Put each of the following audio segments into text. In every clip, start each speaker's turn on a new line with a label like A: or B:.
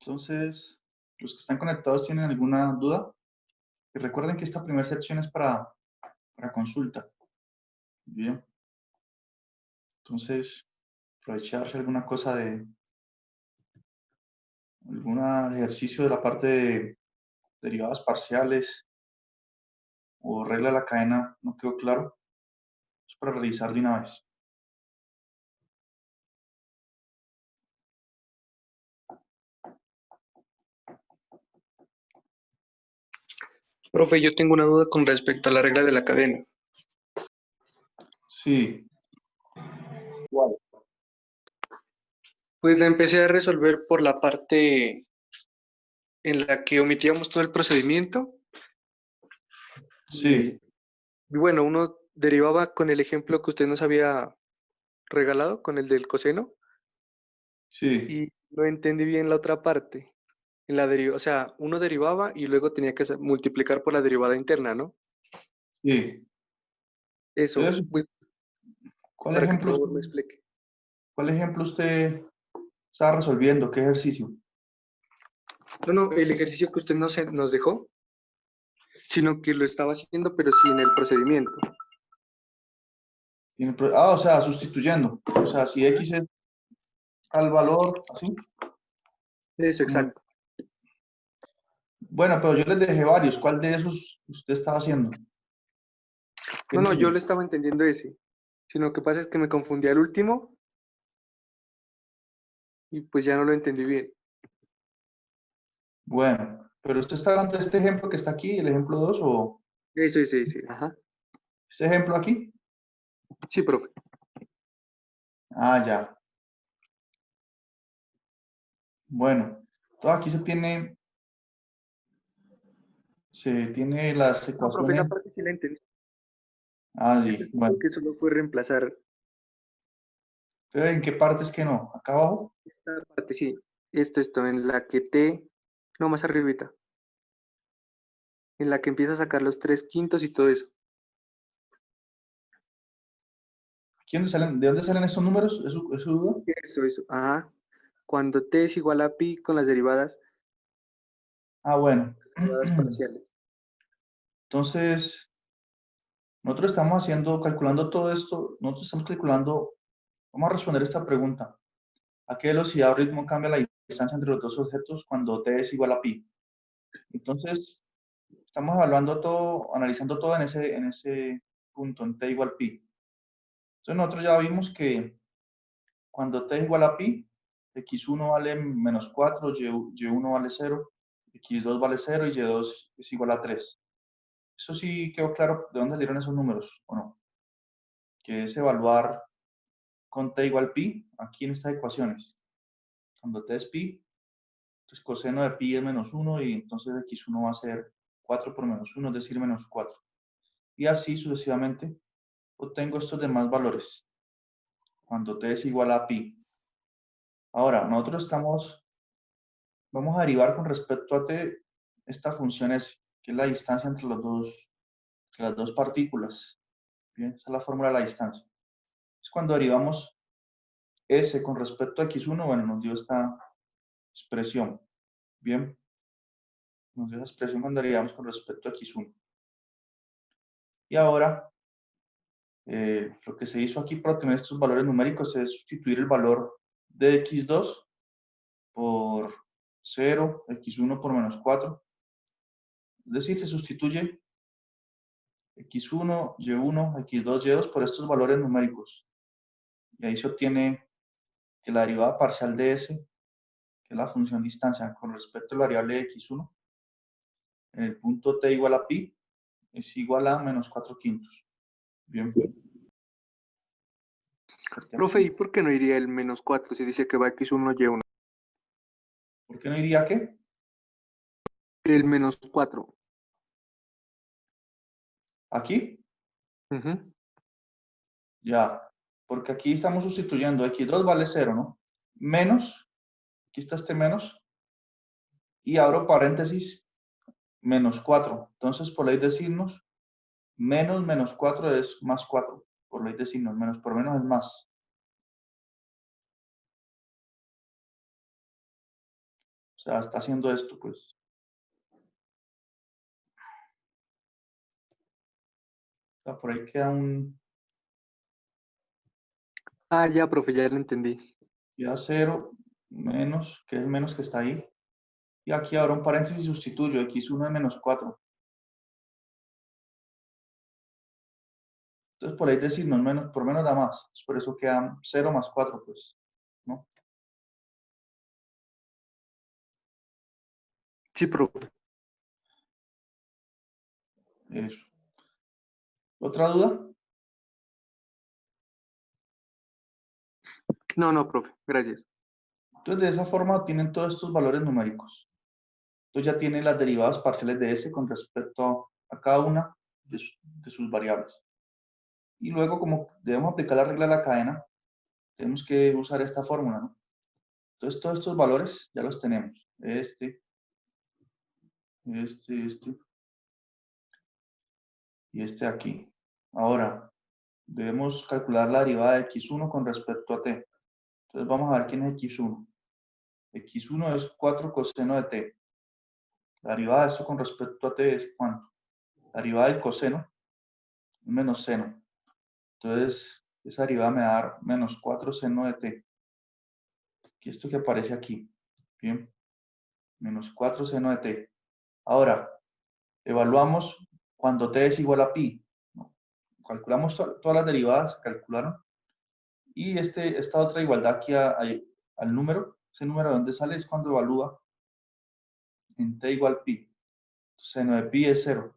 A: Entonces, los que están conectados tienen alguna duda. Y recuerden que esta primera sección es para consulta. Bien. Entonces, aprovecharse alguna cosa de algún ejercicio de la parte de derivadas parciales o regla de la cadena no quedó claro. Es para revisar de una vez.
B: Profe, yo tengo una duda con respecto a la regla de la cadena.
A: Sí. ¿Cuál?
B: Pues la empecé a resolver por la parte en la que omitíamos todo el procedimiento.
A: Sí.
B: Y bueno, uno derivaba con el ejemplo que usted nos había regalado, con el del coseno,
A: Sí.
B: y no entendí bien la otra parte. O sea, uno derivaba y luego tenía que multiplicar por la derivada interna, ¿no?
A: Sí.
B: Eso,
A: Entonces,
B: pues,
A: ¿cuál
B: para que por
A: ejemplo,
B: favor me explique.
A: cuál ejemplo usted está resolviendo? ¿Qué ejercicio?
B: No, el ejercicio que usted nos dejó, sino que lo estaba haciendo, pero sí en el procedimiento.
A: O sea, sustituyendo. O sea, si X es tal valor, así.
B: Eso,
A: Como,
B: exacto.
A: bueno, pero yo les dejé varios. ¿Cuál de esos usted estaba haciendo? ¿Qué
B: No, yo
A: número?
B: le estaba entendiendo ese, sino que pasa es que me confundí al último y pues ya no lo entendí bien.
A: Bueno, pero usted está hablando de este ejemplo que está aquí, el ejemplo 2 o
B: Eso, ese, ajá.
A: este ejemplo aquí.
B: Sí, profe.
A: Ah, ya. Bueno, todo aquí se tiene las
B: No, profe, esa
A: ecuaciones.
B: parte sí la entendí.
A: Ah,
B: Esto
A: sí.
B: es
A: Bueno,
B: lo que solo fue reemplazar
A: pero ¿en qué parte es que no? ¿Acá abajo?
B: esta parte, sí. Esto, en la que no, más arribita, en la que empieza a sacar los 3/5 y todo eso.
A: ¿De dónde salen esos números? Es su duda?
B: Eso, ajá. Cuando t es igual a pi con las
A: Ah, bueno.
B: derivadas parciales.
A: Entonces, nosotros estamos calculando todo esto, nosotros estamos calculando, vamos a responder esta pregunta. ¿A qué velocidad o ritmo cambia la distancia entre los dos objetos cuando t es igual a pi? Entonces, estamos evaluando todo, analizando todo en ese punto, en t igual pi. Entonces, nosotros ya vimos que cuando t es igual a pi, x1 vale menos 4, y1 vale 0, x2 vale 0 y y2 es igual a 3. Eso sí quedó claro de dónde salieron esos números, ¿o no? Que es evaluar con t igual pi, aquí en estas ecuaciones. Cuando t es pi, entonces coseno de pi es menos 1 y entonces x1 va a ser 4 por menos 1, es decir, menos 4. Y así sucesivamente obtengo estos demás valores cuando t es igual a pi. Ahora, vamos a derivar con respecto a t esta función s, que es la distancia entre las dos partículas. Bien, esa es la fórmula de la distancia. Es cuando derivamos s con respecto a x1, bueno, nos dio esta expresión. Bien, nos dio esa expresión cuando derivamos con respecto a x1. Y ahora, lo que se hizo aquí para obtener estos valores numéricos es sustituir el valor de x2 por 0, x1 por menos 4. Es decir, se sustituye x1, y1, x2, y2 por estos valores numéricos. Y ahí se obtiene que la derivada parcial de s, que es la función distancia con respecto a la variable x1, en el punto t igual a pi, es igual a menos 4 quintos. Bien. Porque
B: Profe, ¿y
A: aquí,
B: por qué no iría el -4 si dice que va x1, y1?
A: ¿por qué no diría qué?
B: El -4.
A: Aquí,
B: Ujú.
A: ya. Porque aquí estamos sustituyendo x2 vale 0, ¿no? Menos, aquí está este menos, y abro paréntesis, menos 4. Entonces, por ley de signos, menos 4 es más 4. Por ley de signos, menos por menos es más. O sea, está haciendo esto, pues. O sea, por ahí queda
B: Ah, ya, profe, ya lo entendí.
A: queda 0 menos, que es el menos que está ahí. Y aquí ahora un paréntesis sustituyo, x1 es menos 4. Entonces por ahí decirnos menos, por menos da más. Por eso queda 0 más 4, pues, ¿no?
B: Sí, profe.
A: Eso. ¿Otra duda?
B: No, no, profe, gracias.
A: Entonces de esa forma tienen todos estos valores numéricos. Entonces ya tienen las derivadas parciales de S con respecto a cada una de sus variables. Y luego, como debemos aplicar la regla de la cadena, tenemos que usar esta fórmula, ¿no? Entonces todos estos valores ya los tenemos. Este y este aquí. Ahora, debemos calcular la derivada de x1 con respecto a t. Entonces vamos a ver quién es x1. x1 es 4 coseno de t. La derivada de eso con respecto a t es ¿cuánto? La derivada del coseno es menos seno. Entonces, esa derivada me va a dar menos 4 seno de t. Y esto que aparece aquí. Bien. Menos 4 seno de t. Ahora, evaluamos cuando t es igual a pi. ¿No? Calculamos todas las derivadas, se calcularon. Y esta otra igualdad aquí al número, ese número de dónde sale es cuando evalúa en t igual pi. Seno de pi es 0.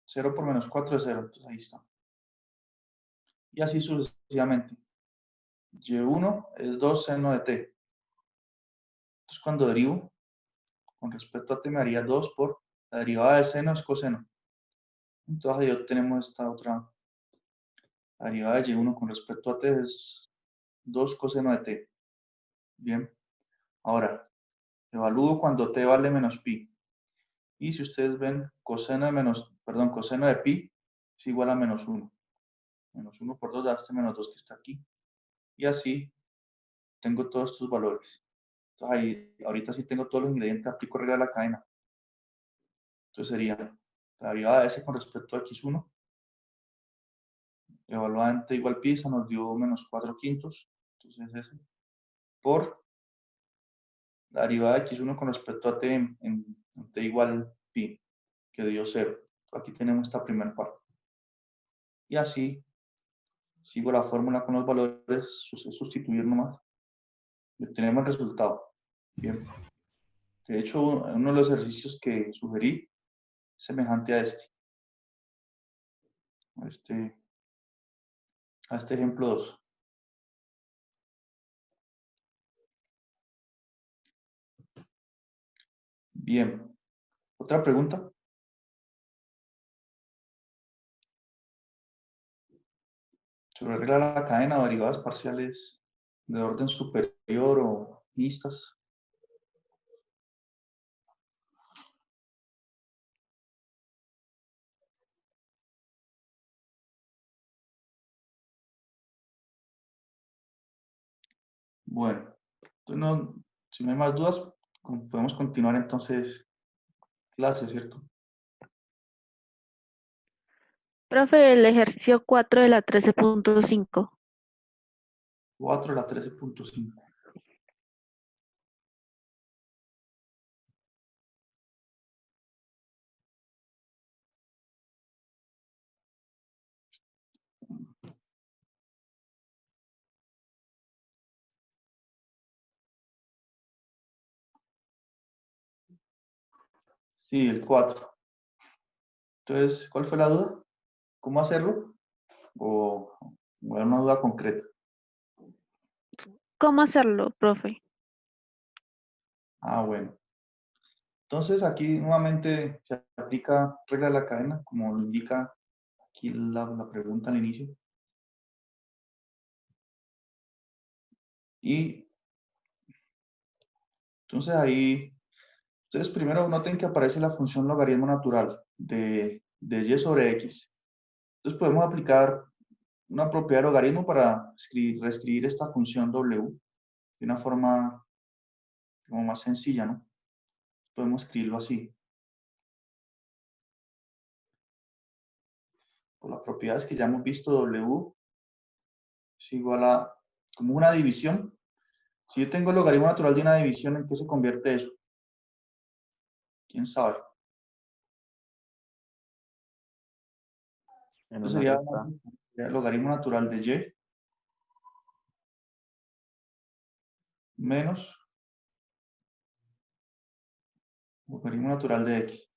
A: 0 por menos 4 es 0. Entonces ahí está. Y así sucesivamente. Y1 es 2 seno de t. Entonces cuando derivo, con respecto a t me haría 2 por la derivada de seno es coseno. Entonces ahí obtenemos esta otra. La derivada de y1 con respecto a t es 2 coseno de t. Bien. Ahora, evalúo cuando t vale menos pi. Y si ustedes ven, coseno de pi es igual a menos 1. Menos 1 por 2 da este menos 2 que está aquí. Y así tengo todos estos valores. Entonces ahí, ahorita sí tengo todos los ingredientes, aplico regla de la cadena. Entonces sería la derivada de s con respecto a x1, evaluada en t igual pi, esa nos dio menos 4 quintos. Entonces s por la derivada de x1 con respecto a t en t igual pi, que dio 0. Aquí tenemos esta primera parte. Y así sigo la fórmula con los valores, sustituir nomás, y obtenemos el resultado. Bien. De hecho, uno de los ejercicios que sugerí es semejante a a este, a este ejemplo 2. Bien. ¿Otra pregunta? Sobre regla de la cadena o derivadas parciales de orden superior o mixtas. Bueno, entonces si no hay más dudas, podemos continuar entonces clase, ¿cierto?
C: Profe, el ejercicio 4 de la 13.5.
A: 4 a la 13.5. Sí, el 4. Entonces, ¿cuál fue la duda? ¿Cómo hacerlo? O era una duda concreta.
C: ¿Cómo hacerlo, profe?
A: Ah, bueno. Entonces, aquí nuevamente se aplica regla de la cadena, como lo indica aquí la pregunta al inicio. Y entonces ahí, ustedes primero noten que aparece la función logaritmo natural de y sobre x. Entonces podemos aplicar una propiedad de logaritmo para reescribir esta función w de una forma como más sencilla, ¿no? Podemos escribirlo así. Por las propiedades que ya hemos visto, W es igual a, como una división. Si yo tengo el logaritmo natural de una división, ¿en qué se convierte eso? ¿Quién sabe?
D: En
A: Eso
D: una
A: sería
D: resta.
A: el logaritmo natural de Y menos logaritmo natural de X.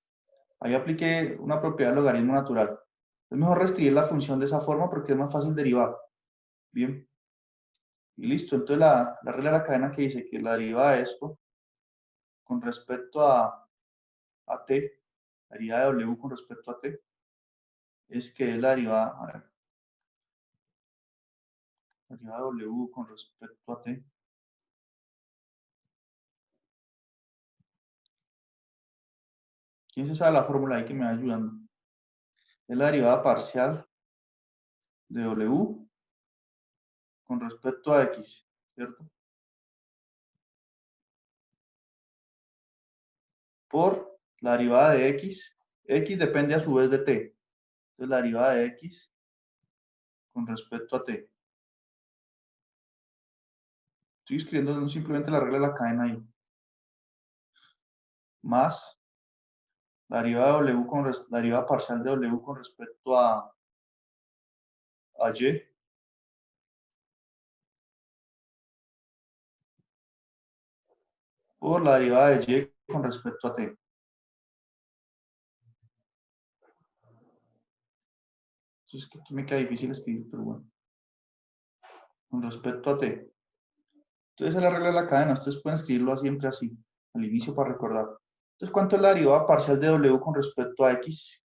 A: Ahí apliqué una propiedad del logaritmo natural. Es mejor reescribir la función de esa forma porque es más fácil derivar. Bien. Y listo. Entonces la regla de la cadena que dice que la derivada de esto con respecto a t, la derivada de W con respecto a t, es que es la derivada, a ver, la derivada de W con respecto a t ¿quién se sabe la fórmula ahí que me va ayudando? Es la derivada parcial de W con respecto a X, ¿cierto? Por la derivada de X. X depende a su vez de t. Entonces la derivada de X con respecto a t. Estoy escribiendo simplemente la regla de la cadena ahí. Más la derivada, de w la derivada parcial de W con respecto a Y. Por la derivada de Y con respecto a t. Entonces aquí me queda difícil escribir, pero bueno. Con respecto a t. Entonces es la regla de la cadena. Ustedes pueden escribirlo siempre así, al inicio para recordar. Entonces, ¿cuánto es la derivada parcial de W con respecto a X?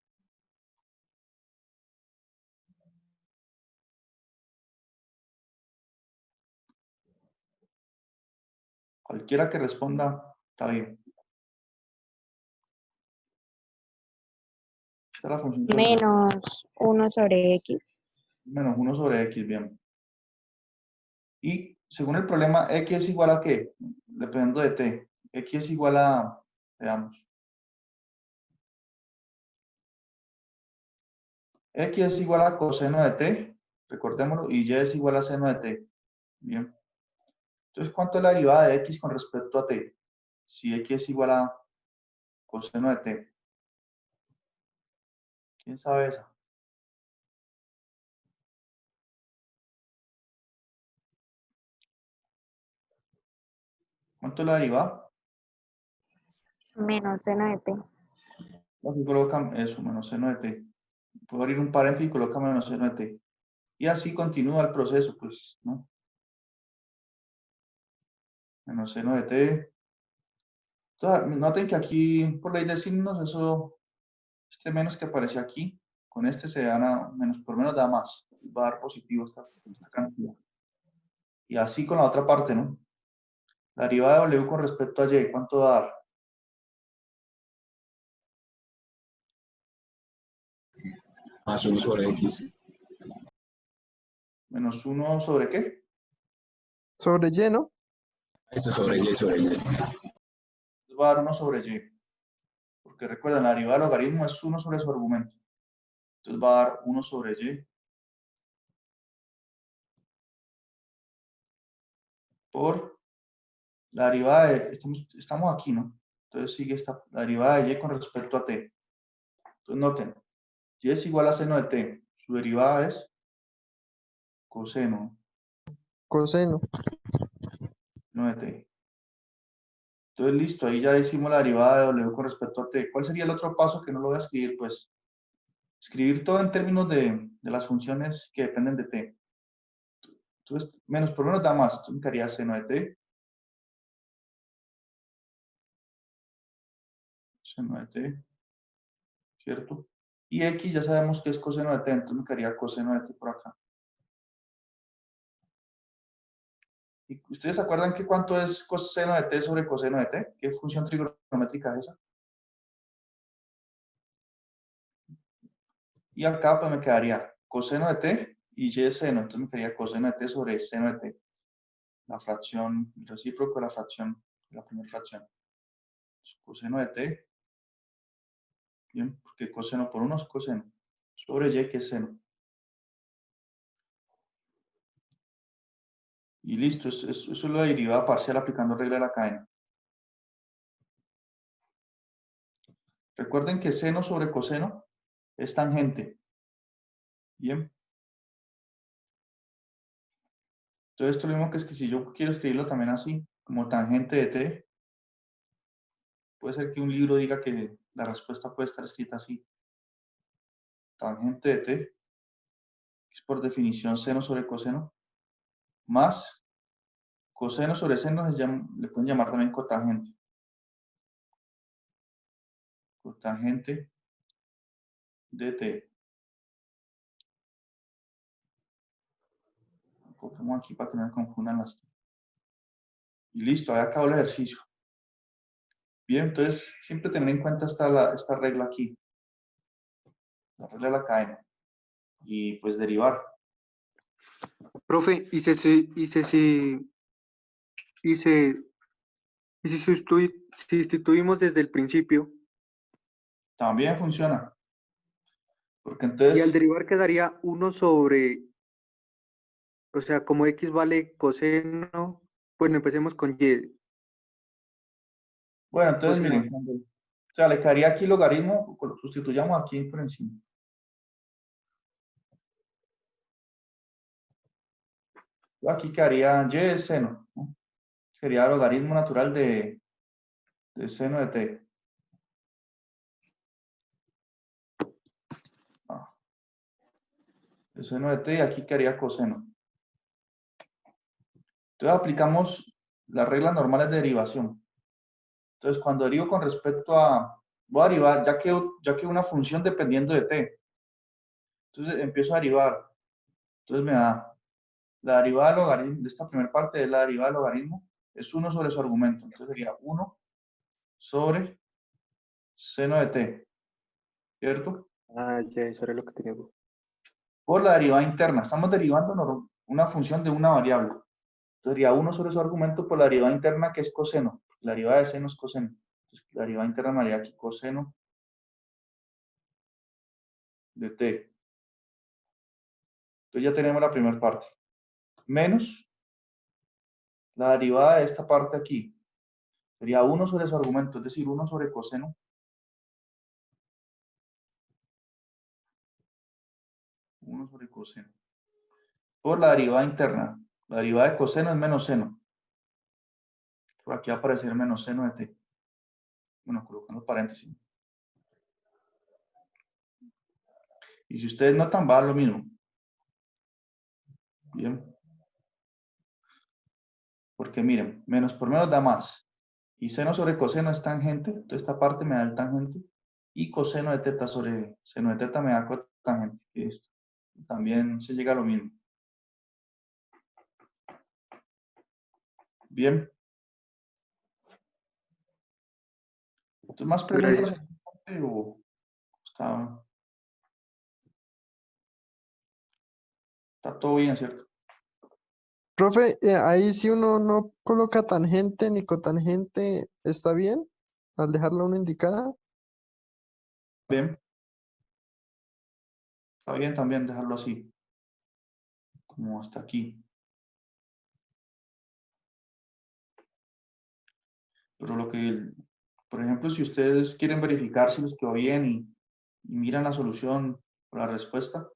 A: Cualquiera que responda, está bien. Esta es la función de W.
E: Menos 1 sobre X.
A: Menos 1 sobre X, bien. Y según el problema, X es igual a ¿qué? Dependiendo de t. X es igual a, veamos. X es igual a coseno de t, recordémoslo, y Y es igual a seno de t. Bien. Entonces, ¿cuánto es la derivada de X con respecto a t? Si X es igual a coseno de t. ¿Quién sabe esa? ¿Cuánto es la derivada?
E: Menos seno de T.
A: Aquí colocan eso, menos seno de t. Puedo abrir un paréntesis y coloca menos seno de t. Y así continúa el proceso, pues, ¿no? Menos seno de t. Entonces, noten que aquí, por ley de signos, eso, este menos que aparece aquí, con este se gana menos, por menos da más. Va a dar positivo esta cantidad. Y así con la otra parte, ¿no? La derivada de W con respecto a Y, ¿cuánto va a dar?
F: Más 1 sobre X.
A: ¿Menos 1 sobre qué?
B: Sobre Y, ¿no?
F: Eso sobre Y sobre Y.
A: Entonces va a dar 1 sobre Y. Porque recuerden, la derivada del logaritmo es 1 sobre su argumento. Entonces va a dar 1 sobre Y por la derivada de, estamos aquí, ¿no? Entonces sigue la derivada de Y con respecto a T. Entonces noten, Y es igual a seno de T. Su derivada es coseno
B: Coseno.
A: de T. Entonces listo, ahí ya hicimos la derivada de W con respecto a T. ¿Cuál sería el otro paso que no lo voy a escribir? Pues escribir todo en términos de las funciones que dependen de T. Entonces, menos por menos da más. Entonces me quedaría seno de T. Seno de T. ¿Cierto? Y X ya sabemos que es coseno de T, entonces me quedaría coseno de T por acá. ¿Y ustedes se acuerdan que cuánto es coseno de T sobre coseno de T? ¿Qué función trigonométrica es esa? Y acá pues me quedaría coseno de T y Y es seno, entonces me quedaría coseno de T sobre seno de T. La fracción, el recíproco de la fracción la primera fracción. Coseno de t, bien, porque coseno por 1 es coseno, sobre y que es seno. Y listo, eso es la derivada parcial aplicando regla de la cadena. Recuerden que seno sobre coseno es tangente. Bien. Entonces esto es lo mismo que si yo quiero escribirlo también así, como tangente de t, puede ser que un libro diga que la respuesta puede estar escrita así. Tangente de t, que es por definición seno sobre coseno, más coseno sobre seno le pueden llamar también cotangente. Cotangente de t. Cogemos aquí para que no me confundan las t. Y listo, ahí acabó el ejercicio. Bien, entonces siempre tener en cuenta esta regla aquí. La regla de la cadena. Y pues derivar.
B: Profe, si sustituimos desde el principio,
A: También funciona. Porque
B: y al
A: entonces,
B: derivar quedaría 1 sobre, o sea, como x vale coseno, bueno, empecemos con y.
A: bueno,
B: O
A: entonces
B: sea,
A: miren, o sea, le quedaría aquí logaritmo, lo sustituyamos aquí por encima. Aquí quedaría y de seno, ¿no? Sería logaritmo natural de seno de t. Ah, de seno de t y aquí quedaría coseno. Entonces aplicamos las reglas normales de derivación. Entonces cuando derivo con respecto a, voy a derivar, ya que una función dependiendo de t. Entonces empiezo a derivar. Entonces me da la derivada del logaritmo, de esta primera parte de la derivada del logaritmo, es 1 sobre su argumento. Entonces sería 1 sobre seno de t, ¿cierto?
B: ya, eso era lo que tenía.
A: Por la derivada interna. Estamos derivando una función de una variable. Entonces sería 1 sobre su argumento por la derivada interna, que es coseno. La derivada de seno es coseno. Entonces la derivada interna me haría aquí coseno de t. Entonces ya tenemos la primera parte. Menos la derivada de esta parte aquí. Sería 1 sobre su argumento, es decir, 1 sobre coseno. 1 sobre coseno. Por la derivada interna. La derivada de coseno es menos seno. Por aquí va a aparecer menos seno de t. Bueno, colocando paréntesis. Y si ustedes notan, va a lo mismo. Bien. Porque miren, menos por menos da más. Y seno sobre coseno es tangente. Entonces esta parte me da el tangente. Y coseno de teta sobre seno de teta me da cotangente. Que es, también se llega a lo mismo. Bien. Entonces, ¿más preguntas?
B: Gracias.
A: ¿O está todo bien, cierto?
D: Profe, ahí si uno no coloca tangente ni cotangente, ¿está bien? Al dejarla una indicada.
A: Bien. Está bien también dejarlo así. Como hasta aquí. Pero lo que, por ejemplo, si ustedes quieren verificar si les quedó bien y miran la solución o la respuesta,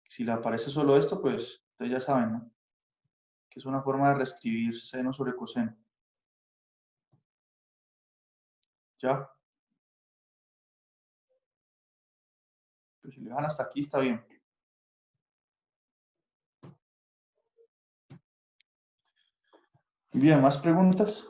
A: si le aparece solo esto, pues ustedes ya saben, ¿no? Que es una forma de reescribir seno sobre coseno. ¿Ya? Pues si le dejan hasta aquí, está bien. Bien, ¿más preguntas?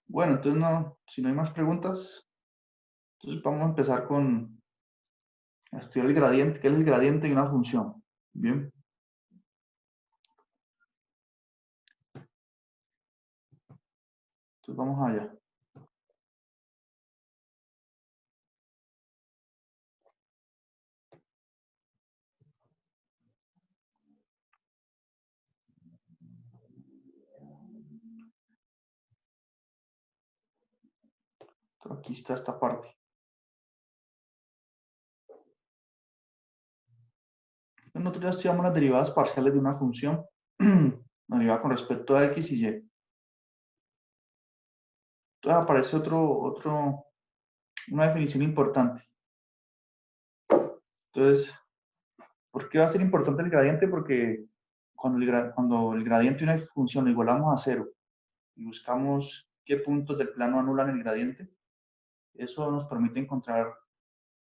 A: Bueno, entonces no, si no hay más preguntas, entonces vamos a empezar a estudiar el gradiente, qué es el gradiente de una función. Bien. Entonces vamos allá. Aquí está esta parte. Nosotros ya estudiamos las derivadas parciales de una función, una derivada con respecto a x y y. Entonces aparece una definición importante. Entonces, ¿por qué va a ser importante el gradiente? Porque cuando el gradiente de una función lo igualamos a 0 y buscamos qué puntos del plano anulan el gradiente, eso nos permite encontrar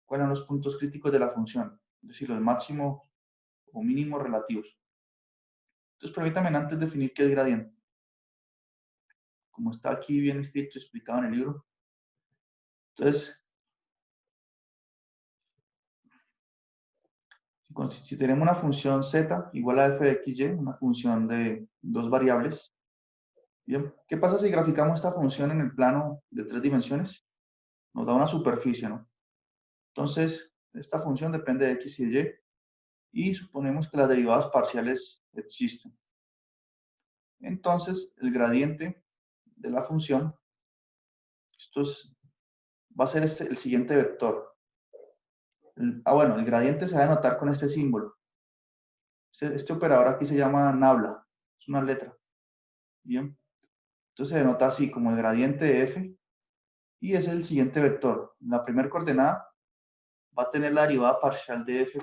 A: cuáles son los puntos críticos de la función, es decir, los máximos o mínimos relativos. Entonces, permítanme antes definir qué es gradiente. Como está aquí bien escrito y explicado en el libro. Entonces, si tenemos una función z igual a f de x, y, una función de dos variables, bien, ¿qué pasa si graficamos esta función en el plano de 3 dimensiones? Nos da una superficie, ¿no? Entonces, esta función depende de x y de y suponemos que las derivadas parciales existen. Entonces, el gradiente de la función, va a ser el siguiente vector. Bueno, el gradiente se va a denotar con este símbolo. Este operador aquí se llama nabla, es una letra. Bien, entonces se denota así como el gradiente de f y es el siguiente vector. La primera coordenada va a tener la derivada parcial de f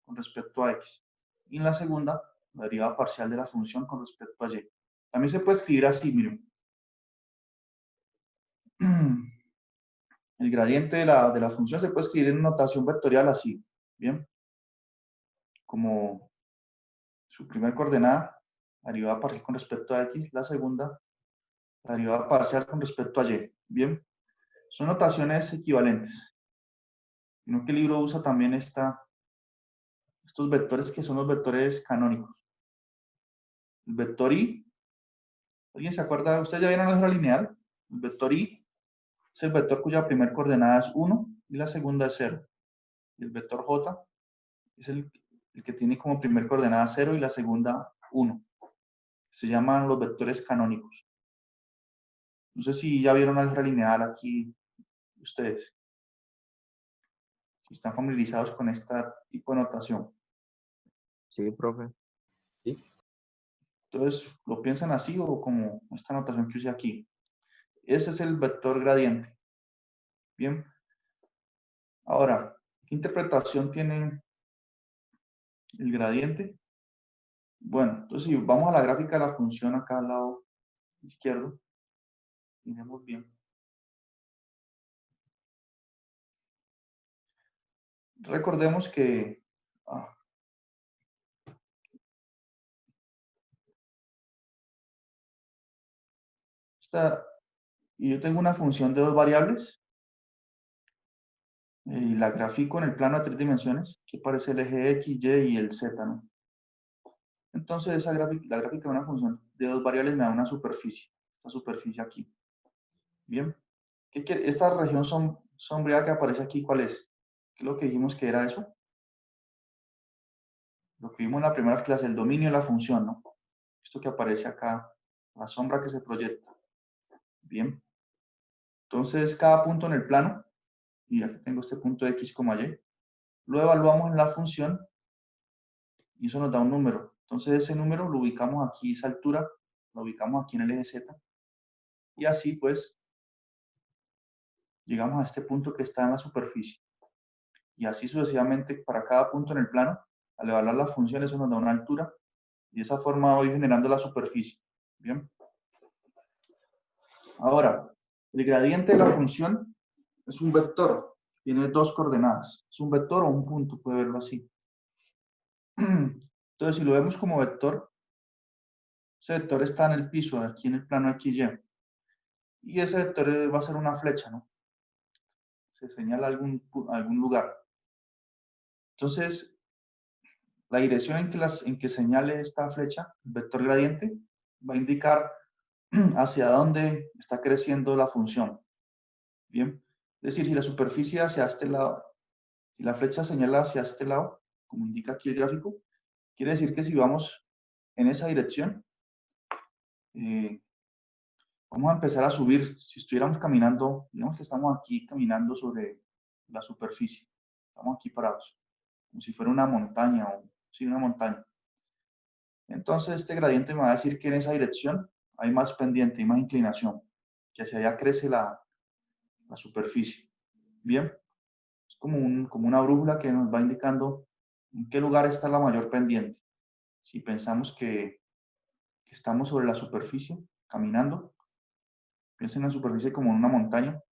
A: con respecto a x y en la segunda la derivada parcial de la función con respecto a y. También se puede escribir así, miren. El gradiente de la función se puede escribir en notación vectorial así, ¿bien? Como su primera coordenada, la derivada parcial con respecto a x, la segunda, la derivada parcial con respecto a y, ¿bien? Son notaciones equivalentes. Sino que el libro usa también estos vectores que son los vectores canónicos. El vector i, ¿alguien se acuerda? ¿Ustedes ya vieron la álgebra lineal? El vector i es el vector cuya primera coordenada es 1 y la segunda es 0. Y el vector j es el que tiene como primer coordenada 0 y la segunda 1. Se llaman los vectores canónicos. No sé si ya vieron álgebra lineal aquí ustedes. Si están familiarizados con este tipo de notación.
B: Sí, profe.
A: Entonces, ¿lo piensan así o como esta notación que usé aquí? Ese es el vector gradiente. Bien. Ahora, ¿qué interpretación tiene el gradiente? Bueno, entonces si vamos a la gráfica de la función acá al lado izquierdo, miremos bien. Recordemos que y yo tengo una función de dos variables y la grafico en el plano de 3 dimensiones, que parece el eje X, Y y el Z, ¿no? Entonces la gráfica de una función de dos variables me da una superficie, esta superficie aquí. Bien, esta región sombreada que aparece aquí, ¿cuál es? ¿Qué es lo que dijimos que era eso? Lo que vimos en la primera clase, el dominio de la función, ¿no? Esto que aparece acá, la sombra que se proyecta. Bien. Entonces, cada punto en el plano, y aquí tengo este punto de x, y, lo evaluamos en la función y eso nos da un número. Entonces, ese número lo ubicamos aquí, esa altura, lo ubicamos aquí en el eje z. Y así, pues, llegamos a este punto que está en la superficie. Y así sucesivamente para cada punto en el plano, al evaluar las funciones, eso nos da una altura y de esa forma voy generando la superficie. Bien. Ahora, el gradiente de la función es un vector, tiene dos coordenadas. Es un vector o un punto, puede verlo así. Entonces, si lo vemos como vector, ese vector está en el piso, aquí en el plano XY. Y ese vector va a ser una flecha, ¿no? Se señala algún lugar. Entonces, la dirección en que señale esta flecha, el vector gradiente, va a indicar hacia dónde está creciendo la función. Bien, es decir, si la superficie hacia este lado, si la flecha señala hacia este lado, como indica aquí el gráfico, quiere decir que si vamos en esa dirección, Vamos a empezar a subir. Si estuviéramos caminando, digamos que estamos aquí caminando sobre la superficie. Estamos aquí parados, como si fuera una montaña o sí, una montaña. Entonces este gradiente me va a decir que en esa dirección hay más pendiente, hay más inclinación, que hacia allá crece la superficie. Bien, es como una brújula que nos va indicando en qué lugar está la mayor pendiente. Si pensamos que estamos sobre la superficie, caminando, piensen en la superficie como en una montaña,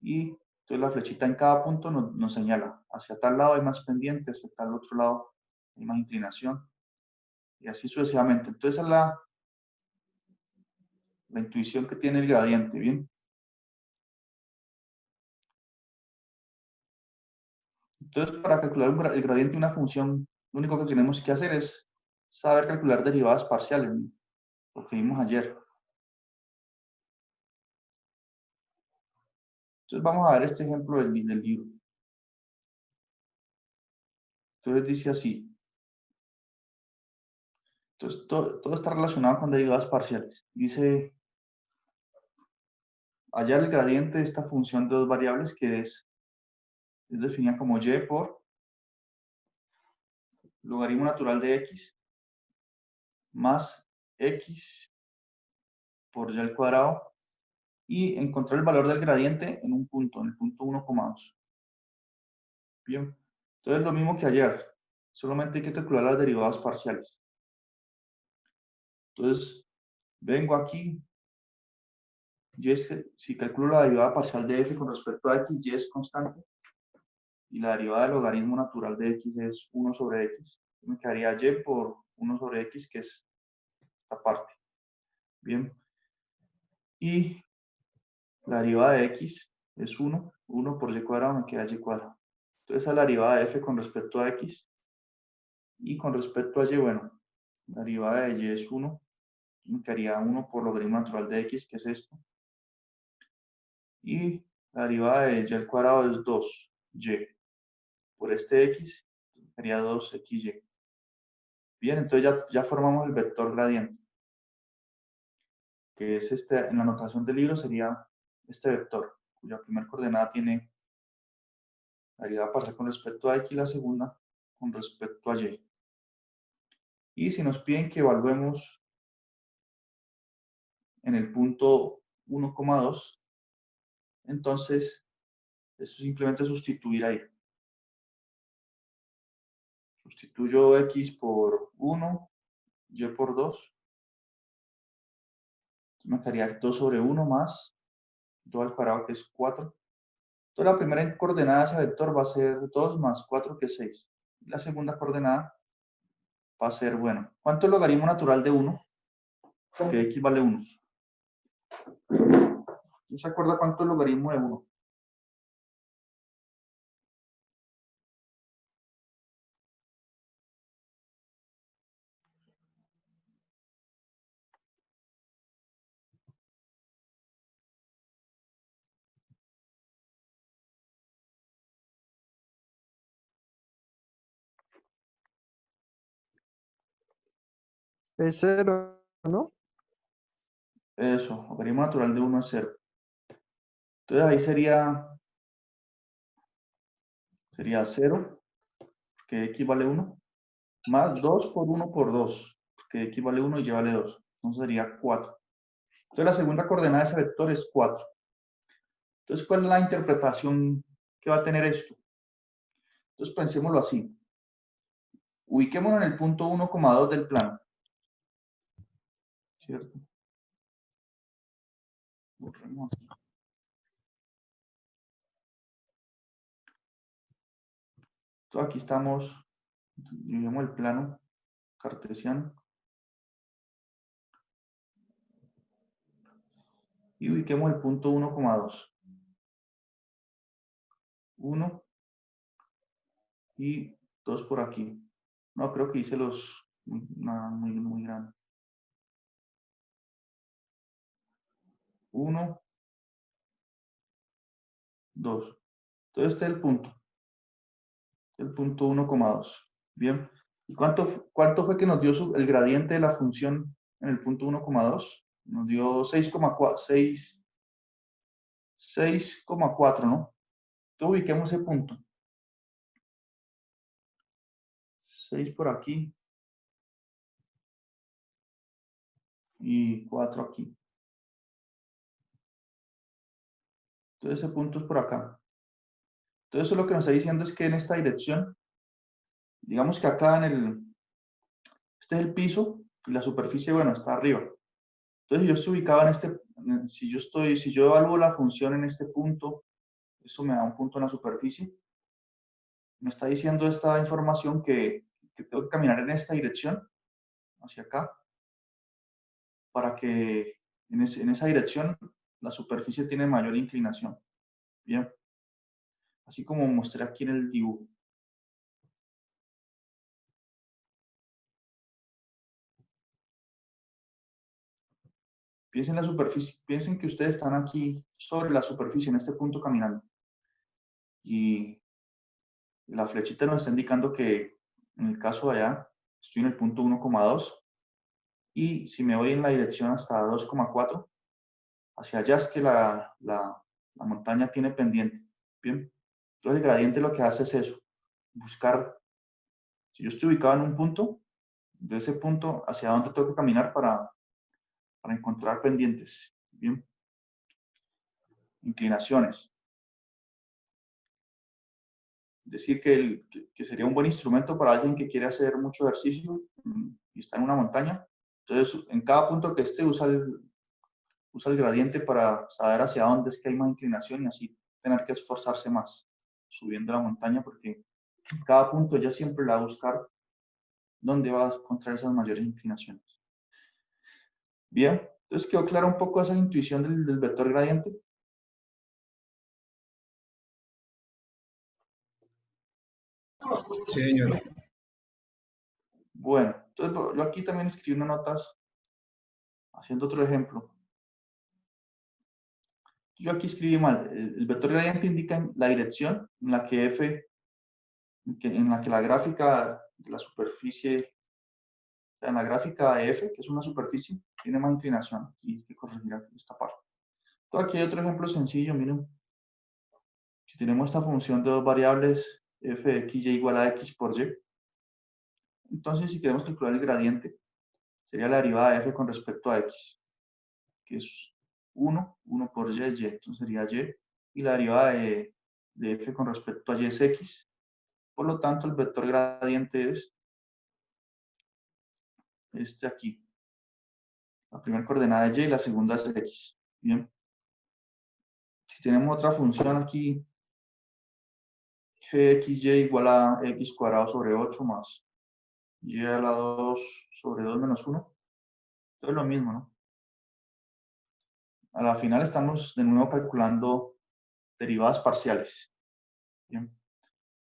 A: y entonces la flechita en cada punto nos señala, hacia tal lado hay más pendiente, hacia tal otro lado hay más inclinación, y así sucesivamente. Entonces esa es la intuición que tiene el gradiente, ¿bien? Entonces, para calcular el gradiente de una función, lo único que tenemos que hacer es saber calcular derivadas parciales, ¿no? Lo que vimos ayer. Entonces vamos a ver este ejemplo del libro. Entonces dice así. Entonces todo está relacionado con derivadas parciales. Dice, hallar el gradiente de esta función de dos variables que es definida como y por logaritmo natural de x más x por y al cuadrado, y encontrar el valor del gradiente en un punto, en el punto 1,2. Bien, entonces lo mismo que ayer, solamente hay que calcular las derivadas parciales. Entonces, vengo aquí, si calculo la derivada parcial de f con respecto a x, y es constante, y la derivada del logaritmo natural de x es 1 sobre x, me quedaría y por 1 sobre x, que es esta parte. Bien, y la derivada de x es 1 por y cuadrado, me queda y cuadrado. Entonces, esa es la derivada de f con respecto a x, y con respecto a y, bueno, la derivada de y es 1, me quedaría 1 por logaritmo natural de x, que es esto. Y la derivada de y al cuadrado es 2y. Por este x, sería 2xy. Bien, entonces ya formamos el vector gradiente, que es este, en la notación del libro sería este vector, cuya primera coordenada tiene la derivada parcial con respecto a x y la segunda con respecto a y. Y si nos piden que evaluemos en el punto 1,2, entonces eso simplemente sustituir ahí. Sustituyo x por 1, y por 2. Me quedaría 2 sobre 1 más 2 al cuadrado, que es 4. Entonces la primera coordenada de ese vector va a ser 2 más 4, que es 6. Y la segunda coordenada va a ser, bueno, ¿cuánto es el logaritmo natural de 1? Que x vale 1. ¿Quién se acuerda cuánto es el logaritmo de 1?
D: Es 0, ¿no?
A: Eso, logaritmo natural de 1 es 0. Entonces ahí sería 0, que x vale 1, más 2 por 1 por 2, que x vale 1 y y vale 2. Entonces sería 4. Entonces la segunda coordenada de ese vector es 4. Entonces, ¿cuál es la interpretación que va a tener esto? Entonces, pensémoslo así. Ubiquémonos en el punto 1,2 del plano. ¿Cierto? Borremos aquí. Entonces, aquí estamos, dividimos el plano cartesiano. Y ubiquemos el punto 1,2. 1 y 2 por aquí. No, creo que hice los muy grande. 1, 2. Entonces este es el punto. El punto 1,2. Bien. ¿Y cuánto fue que nos dio el gradiente de la función en el punto 1,2? Nos dio 6,4, ¿no? Entonces ubiquemos ese punto. 6 por aquí. Y 4 aquí. Entonces ese punto es por acá. Entonces eso lo que nos está diciendo es que en esta dirección, digamos que acá este es el piso y la superficie, bueno, está arriba. Entonces yo estoy ubicado si yo evalúo la función en este punto, eso me da un punto en la superficie. Me está diciendo esta información que tengo que caminar en esta dirección, hacia acá, para que en esa dirección la superficie tiene mayor inclinación. Bien. Así como mostré aquí en el dibujo. Piensen en la superficie, piensen que ustedes están aquí sobre la superficie en este punto caminando. Y la flechita nos está indicando que en el caso de allá estoy en el punto 1,2 y si me voy en la dirección hasta 2,4, hacia allá es que la montaña tiene pendiente. Bien. Entonces el gradiente lo que hace es eso, buscar, si yo estoy ubicado en un punto, de ese punto hacia dónde tengo que caminar para encontrar pendientes. Bien. Inclinaciones. Decir que sería un buen instrumento para alguien que quiere hacer mucho ejercicio y está en una montaña. Entonces, en cada punto que esté, usa el gradiente para saber hacia dónde es que hay más inclinación y así tener que esforzarse más subiendo la montaña, porque en cada punto ya siempre la va a buscar dónde va a encontrar esas mayores inclinaciones. Bien, entonces quedó clara un poco esa intuición del vector gradiente.
F: Sí, señor.
A: Bueno, entonces yo aquí también escribí unas notas haciendo otro ejemplo. Yo aquí escribí mal. El vector gradiente indica la dirección en la que la gráfica de la superficie, o sea, en la gráfica de F, que es una superficie, tiene más inclinación. Aquí hay que corregir aquí esta parte. Entonces aquí hay otro ejemplo sencillo, miren. Si tenemos esta función de dos variables, f de x y igual a x por y, entonces si queremos calcular el gradiente, sería la derivada de f con respecto a x, que es 1 por y, y, entonces sería y, y la derivada de f con respecto a y es x. Por lo tanto, el vector gradiente es este aquí. La primera coordenada es y y la segunda es x. Bien. Si tenemos otra función aquí, gxy igual a x cuadrado sobre 8 más y a la 2 sobre 2 menos 1. Todo es lo mismo, ¿no? A la final estamos de nuevo calculando derivadas parciales. Bien.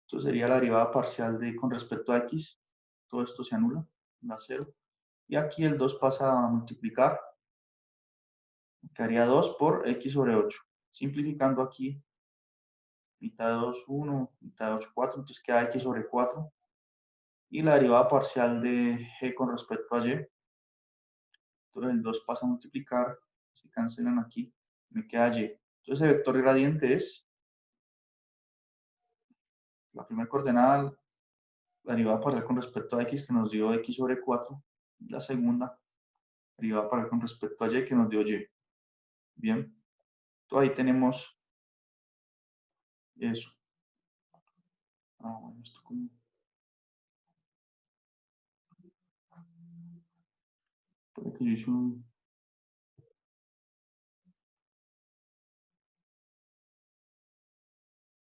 A: Entonces sería la derivada parcial con respecto a x. Todo esto se anula, da 0. Y aquí el 2 pasa a multiplicar. Quedaría 2 por x sobre 8. Simplificando aquí, mitad de 2, 1, mitad de 8, 4. Entonces queda x sobre 4. Y la derivada parcial de g con respecto a y. Entonces el 2 pasa a multiplicar. Se cancelan aquí. Me queda y. Entonces el vector gradiente es la primera coordenada, la derivada parcial con respecto a x, que nos dio x sobre 4. Y la segunda, derivada parcial con respecto a y, que nos dio y. Bien. Entonces ahí tenemos eso. Bueno, esto como... Puede que yo hice un...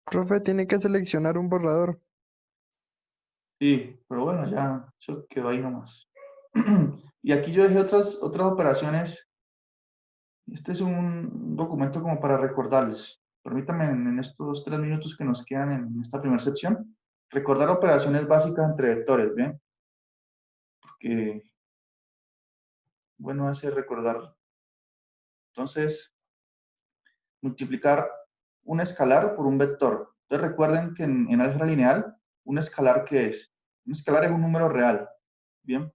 D: Profe, tiene que seleccionar un borrador.
A: Sí, pero bueno, ya eso quedó ahí nomás. Y aquí yo dejé otras operaciones. Este es un documento como para recordarles. Permítanme en estos 3 minutos que nos quedan en esta primera sección, recordar operaciones básicas entre vectores, ¿bien? Porque, bueno, hace recordar. Entonces, multiplicar un escalar por un vector. Entonces, recuerden que en álgebra lineal, un escalar, ¿qué es? Un escalar es un número real, ¿bien?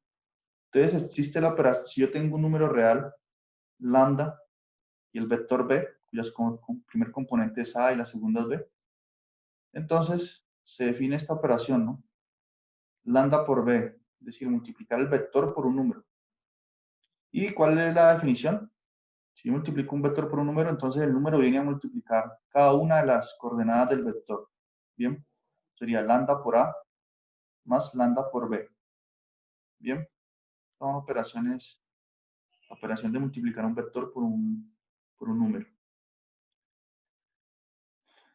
A: Entonces, existe la operación, si yo tengo un número real, lambda y el vector b, cuyo primer componente es a y la segunda es b. Entonces, se define esta operación, ¿no? Lambda por b, es decir, multiplicar el vector por un número. ¿Y cuál es la definición? Si yo multiplico un vector por un número, entonces el número viene a multiplicar cada una de las coordenadas del vector. Bien, sería lambda por a más lambda por b. Bien, son operaciones, la operación de multiplicar un vector por un número.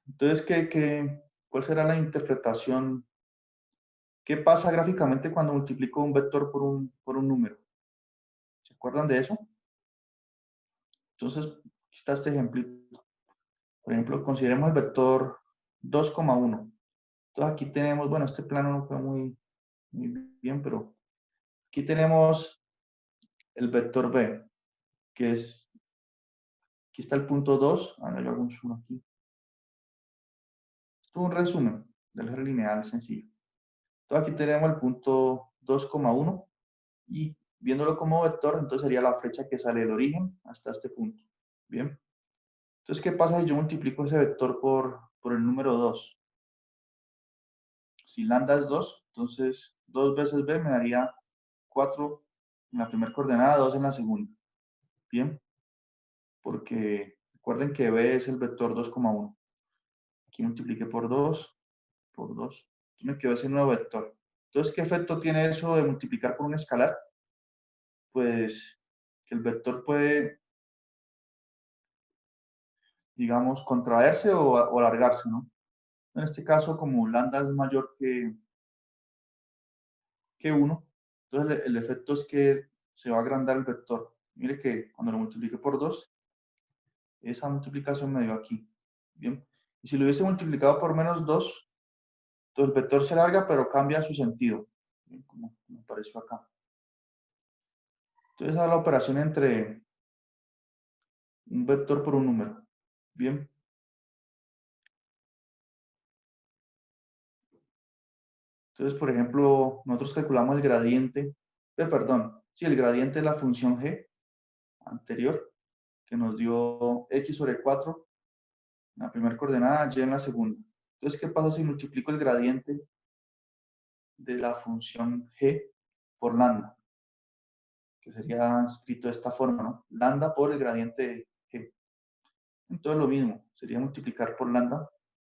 A: Entonces, ¿cuál será la interpretación? ¿Qué pasa gráficamente cuando multiplico un vector por un número? ¿Se acuerdan de eso? Entonces, aquí está este ejemplito. Por ejemplo, consideremos el vector 2,1. Entonces, aquí tenemos, bueno, este plano no fue muy bien, pero aquí tenemos el vector b, que es, aquí está el punto 2. Ahora yo hago un zoom aquí. Esto es un resumen del eje lineal sencillo. Entonces, aquí tenemos el punto 2,1 y viéndolo como vector, entonces sería la flecha que sale del origen hasta este punto. Bien. Entonces, ¿qué pasa si yo multiplico ese vector por el número 2? Si lambda es 2, entonces 2 veces b me daría 4 en la primera coordenada, 2 en la segunda. Bien. Porque recuerden que b es el vector 2,1. Aquí multipliqué por 2, por 2. Entonces me quedó ese nuevo vector. Entonces, ¿qué efecto tiene eso de multiplicar por un escalar? Pues que el vector puede, digamos, contraerse o alargarse, ¿no? En este caso, como lambda es mayor que 1, entonces el efecto es que se va a agrandar el vector. Mire que cuando lo multiplique por 2, esa multiplicación me dio aquí. Bien. Y si lo hubiese multiplicado por menos 2, entonces el vector se alarga, pero cambia su sentido. Bien, como apareció acá. Entonces, esa es la operación entre un vector por un número. Bien. Entonces, por ejemplo, nosotros calculamos el gradiente, perdón, sí, el gradiente de la función g anterior, que nos dio x sobre 4 en la primera coordenada, y en la segunda. Entonces, ¿qué pasa si multiplico el gradiente de la función g por lambda? Que sería escrito de esta forma, ¿no? Lambda por el gradiente de g. Entonces, lo mismo, sería multiplicar por lambda